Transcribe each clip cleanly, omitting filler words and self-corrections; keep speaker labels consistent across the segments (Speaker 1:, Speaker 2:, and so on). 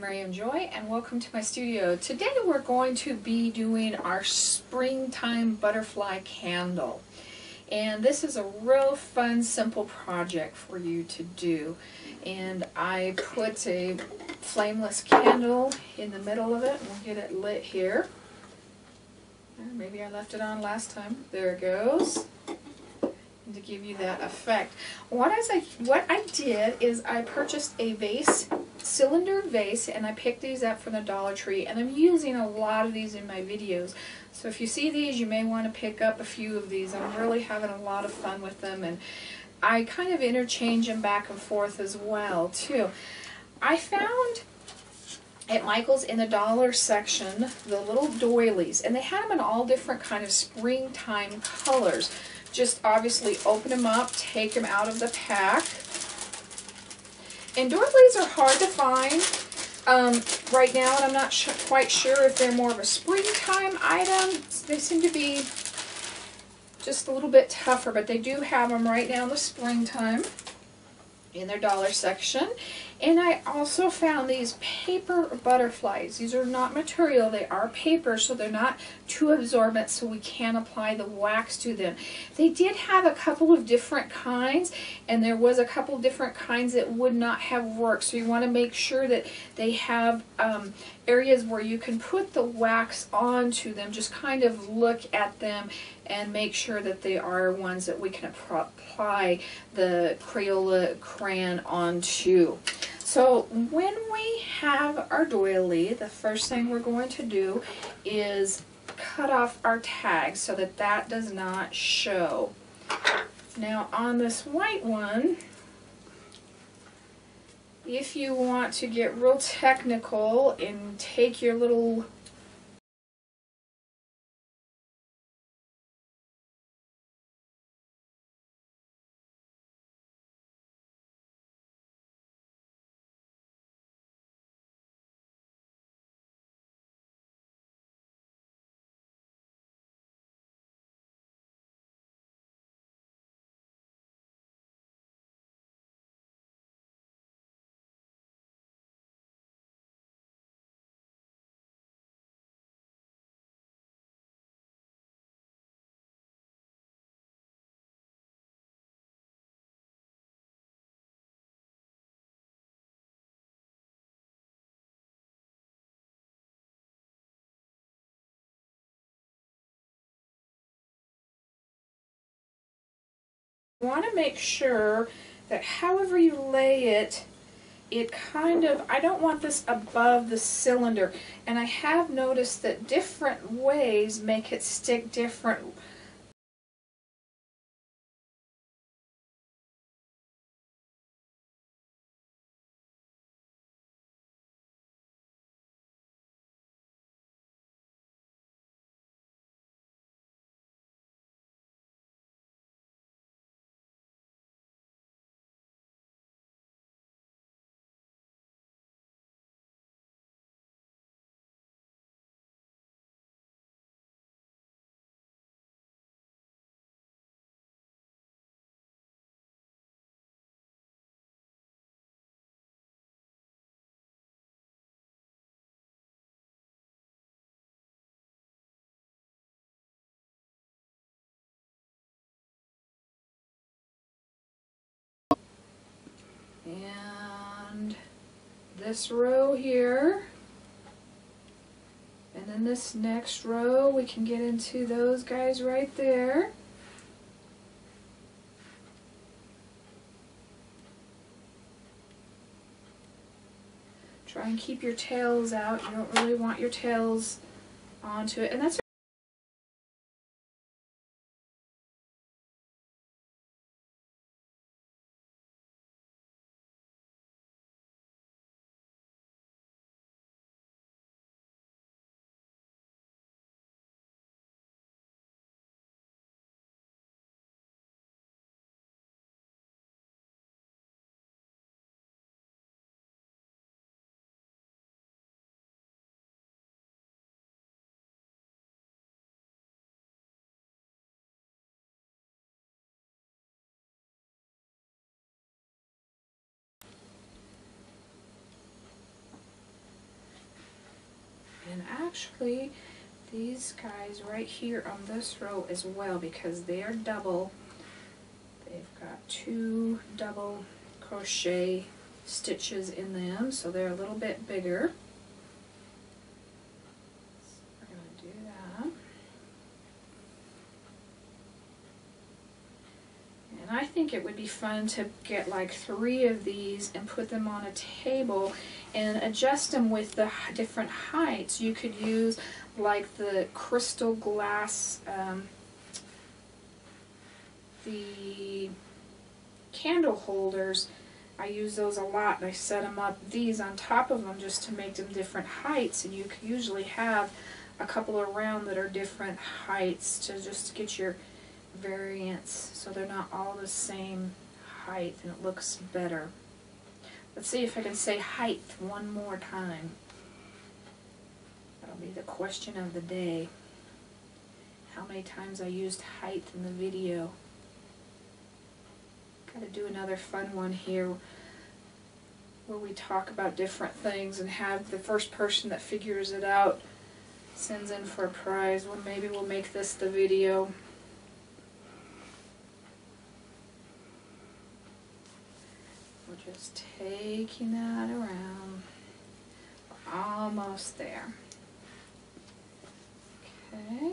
Speaker 1: Miriam Joy, and welcome to my studio. Today we're going to be doing our springtime butterfly candle. And this is a real fun, simple project for you to do. And I put a flameless candle in the middle of it. We'll get it lit here. Maybe I left it on last time. There it goes. To give you that effect. What I did is I purchased a vase, cylinder vase, and I picked these up from the Dollar Tree, and I'm using a lot of these in my videos. So if you see these, you may want to pick up a few of these. I'm really having a lot of fun with them, and I kind of interchange them back and forth as well too. I found at Michael's in the dollar section the little doilies, and they had them in all different kind of springtime colors. Just obviously open them up, take them out of the pack. And doilies are hard to find right now, and I'm not quite sure if they're more of a springtime item. They seem to be just a little bit tougher, but they do have them right now in the springtime in their dollar section. And I also found these paper butterflies. These are not material, they are paper, so they're not too absorbent, so we can apply the wax to them. They did have a couple of different kinds, and there was a couple different kinds that would not have worked, so you want to make sure that they have areas where you can put the wax onto them. Just kind of look at them and make sure that they are ones that we can apply the Crayola crayon onto. So when we have our doily, the first thing we're going to do is cut off our tag so that that does not show. Now on this white one, if you want to get real technical and take your little want to make sure that however you lay it, it kind of, I don't want this above the cylinder, and I have noticed that different ways make it stick different. And this row here, and then this next row, we can get into those guys right there. Try and keep your tails out. You don't really want your tails onto it, and that's actually these guys right here on this row as well, because they are double. They've got 2 double crochet stitches in them, so they're a little bit bigger. So we're going to do that. And I think it would be fun to get like 3 of these and put them on a table and adjust them with the different heights. You could use like the crystal glass, the candle holders. I use those a lot, and I set them up, these on top of them, just to make them different heights, and you can usually have a couple around that are different heights to just get your variance so they're not all the same height and it looks better. Let's see if I can say height one more time. That'll be the question of the day. How many times I used height in the video. Got to do another fun one here where we talk about different things and have the first person that figures it out sends in for a prize. Well, maybe we'll make this the video. We're just taking that around. We're almost there. Okay.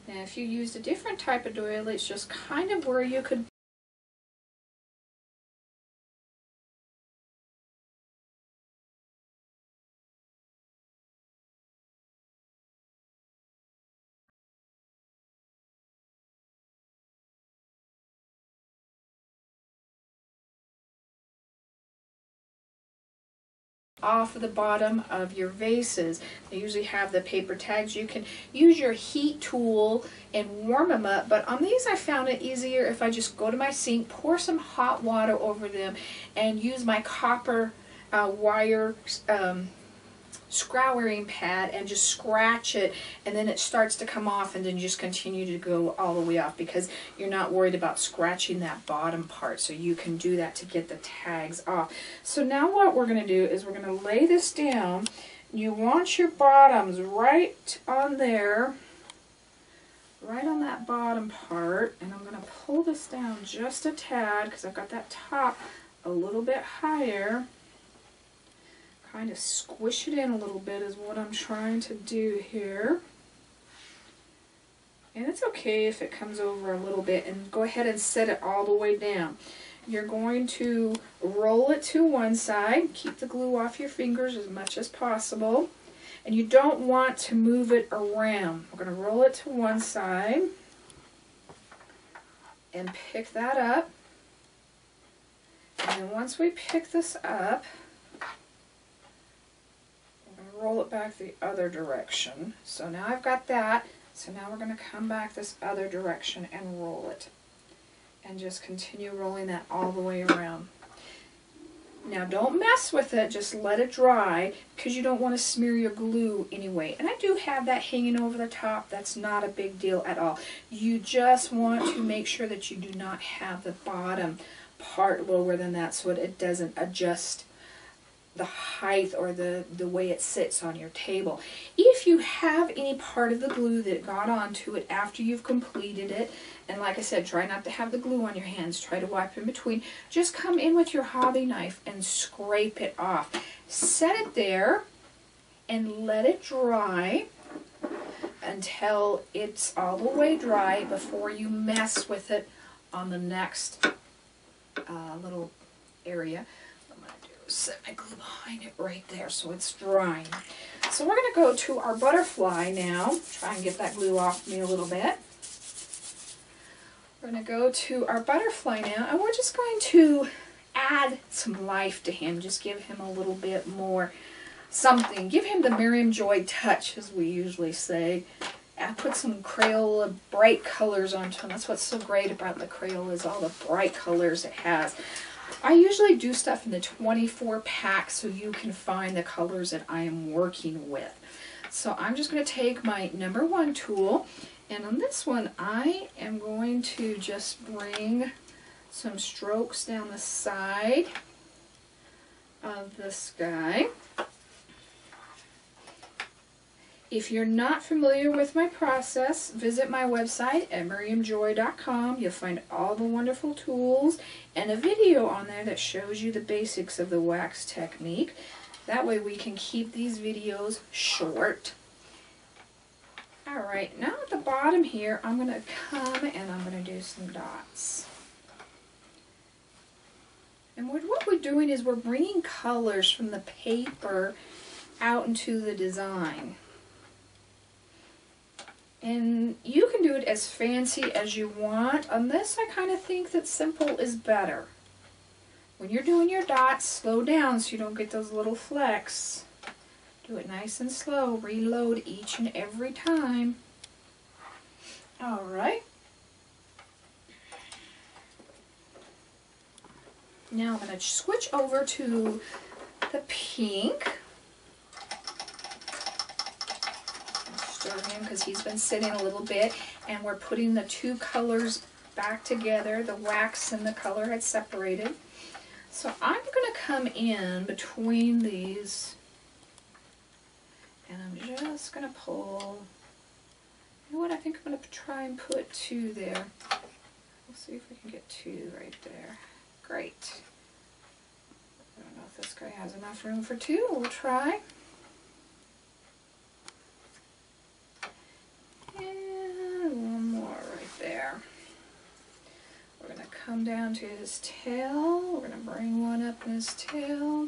Speaker 1: Now if you used a different type of doily, it's just kind of where you could off of the bottom of your vases. They usually have the paper tags. You can use your heat tool and warm them up, but on these I found it easier if I just go to my sink, pour some hot water over them, and use my copper wire scouring pad and just scratch it, and then it starts to come off, and then you just continue to go all the way off because you're not worried about scratching that bottom part, so you can do that to get the tags off. So now what we're going to do is we're going to lay this down. You want your bottoms right on there, right on that bottom part, and I'm going to pull this down just a tad because I've got that top a little bit higher. Kind of squish it in a little bit is what I'm trying to do here. And it's okay if it comes over a little bit, and go ahead and set it all the way down. You're going to roll it to one side, keep the glue off your fingers as much as possible, and you don't want to move it around. We're going to roll it to one side and pick that up. And then once we pick this up, roll it back the other direction. So now I've got that. So now we're going to come back this other direction and roll it. And just continue rolling that all the way around. Now don't mess with it, just let it dry because you don't want to smear your glue anyway. And I do have that hanging over the top. That's not a big deal at all. You just want to make sure that you do not have the bottom part lower than that so it doesn't adjust the height or the way it sits on your table. If you have any part of the glue that got onto it after you've completed it, and like I said, try not to have the glue on your hands, try to wipe in between, just come in with your hobby knife and scrape it off. Set it there and let it dry until it's all the way dry before you mess with it on the next little area. Set my glue behind it right there so it's drying. So we're going to go to our butterfly now. Try and get that glue off me a little bit. We're going to go to our butterfly now, and we're just going to add some life to him. Just give him a little bit more something. Give him the Miriam Joy touch, as we usually say. I put some Crayola bright colors onto him. That's what's so great about the Crayola, is all the bright colors it has. I usually do stuff in the 24 pack so you can find the colors that I am working with. So I'm just going to take my #1 tool, and on this one I am going to just bring some strokes down the side of this guy. If you're not familiar with my process, visit my website at miriamjoy.com. You'll find all the wonderful tools and a video on there that shows you the basics of the wax technique. That way we can keep these videos short. Alright, now at the bottom here, I'm going to come and I'm going to do some dots. And what we're doing is we're bringing colors from the paper out into the design. And you can do it as fancy as you want. On this, I kind of think that simple is better. When you're doing your dots, slow down so you don't get those little flecks. Do it nice and slow. Reload each and every time. Alright. Now I'm going to switch over to the pink. Stir him because he's been sitting a little bit, and we're putting the two colors back together. The wax and the color had separated. So I'm going to come in between these, and I'm just going to pull. You know what? I think I'm going to try and put two there. We'll see if we can get two right there. Great. I don't know if this guy has enough room for two. We'll try. And one more right there. We're going to come down to his tail. We're going to bring one up in his tail.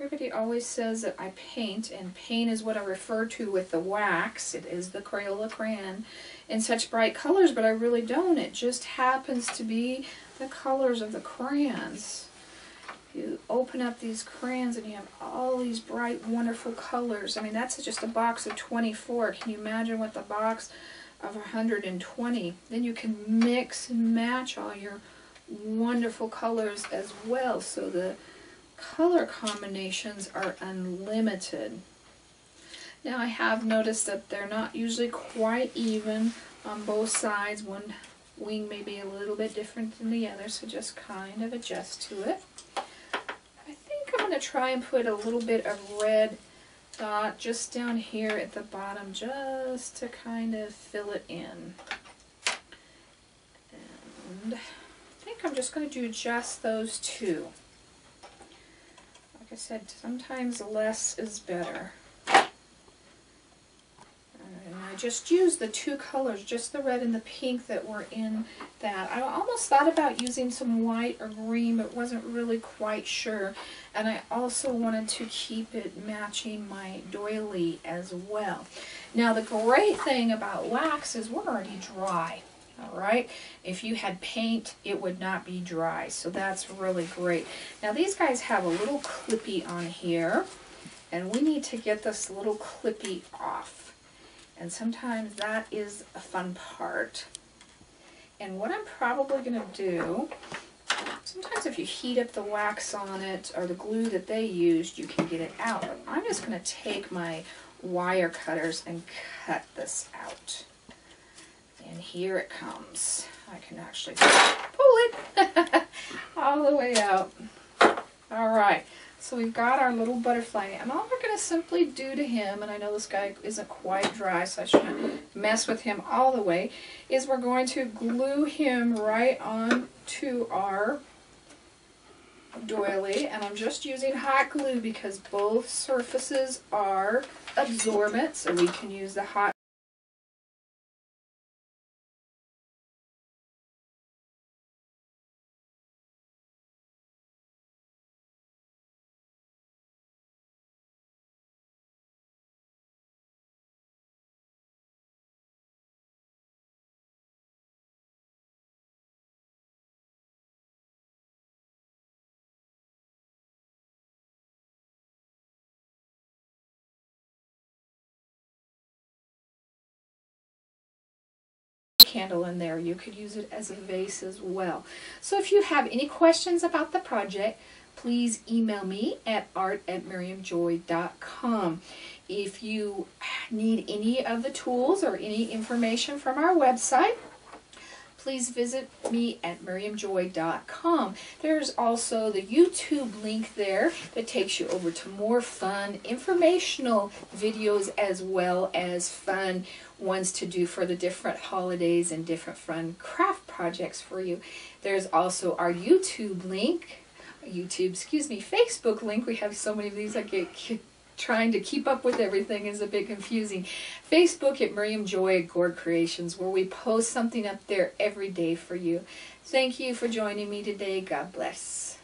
Speaker 1: Everybody always says that I paint, and paint is what I refer to with the wax. It is the Crayola crayon in such bright colors, but I really don't. It just happens to be the colors of the crayons. You open up these crayons and you have all these bright, wonderful colors. I mean, that's just a box of 24. Can you imagine what the box of 120? Then you can mix and match all your wonderful colors as well. So the color combinations are unlimited. Now I have noticed that they're not usually quite even on both sides. One wing may be a little bit different than the other, so just kind of adjust to it. I think I'm going to try and put a little bit of red dot just down here at the bottom, just to kind of fill it in. And I think I'm just going to do just those two. Like I said, sometimes less is better. And I just used the two colors, just the red and the pink that were in that. I almost thought about using some white or green, but wasn't really quite sure. And I also wanted to keep it matching my doily as well. Now the great thing about wax is we're already dry. Alright, if you had paint, it would not be dry, so that's really great. Now these guys have a little clippy on here, and we need to get this little clippy off. And sometimes that is a fun part. And what I'm probably going to do, sometimes if you heat up the wax on it, or the glue that they used, you can get it out. But I'm just going to take my wire cutters and cut this out. And here it comes. I can actually pull it all the way out. Alright, so we've got our little butterfly. And all we're going to simply do to him, and I know this guy isn't quite dry, so I shouldn't mess with him all the way, is we're going to glue him right on to our doily. And I'm just using hot glue because both surfaces are absorbent, so we can use the hot candle in there. You could use it as a vase as well. So if you have any questions about the project, please email me at art@miriamjoy.com. If you need any of the tools or any information from our website, please visit me at miriamjoy.com. There's also the YouTube link there that takes you over to more fun, informational videos as well as fun ones to do for the different holidays and different fun craft projects for you. There's also our YouTube link, Facebook link. We have so many of these, I get trying to keep up with everything is a bit confusing. Facebook at Miriam Joy Gourd Creations, where we post something up there every day for you. Thank you for joining me today. God bless.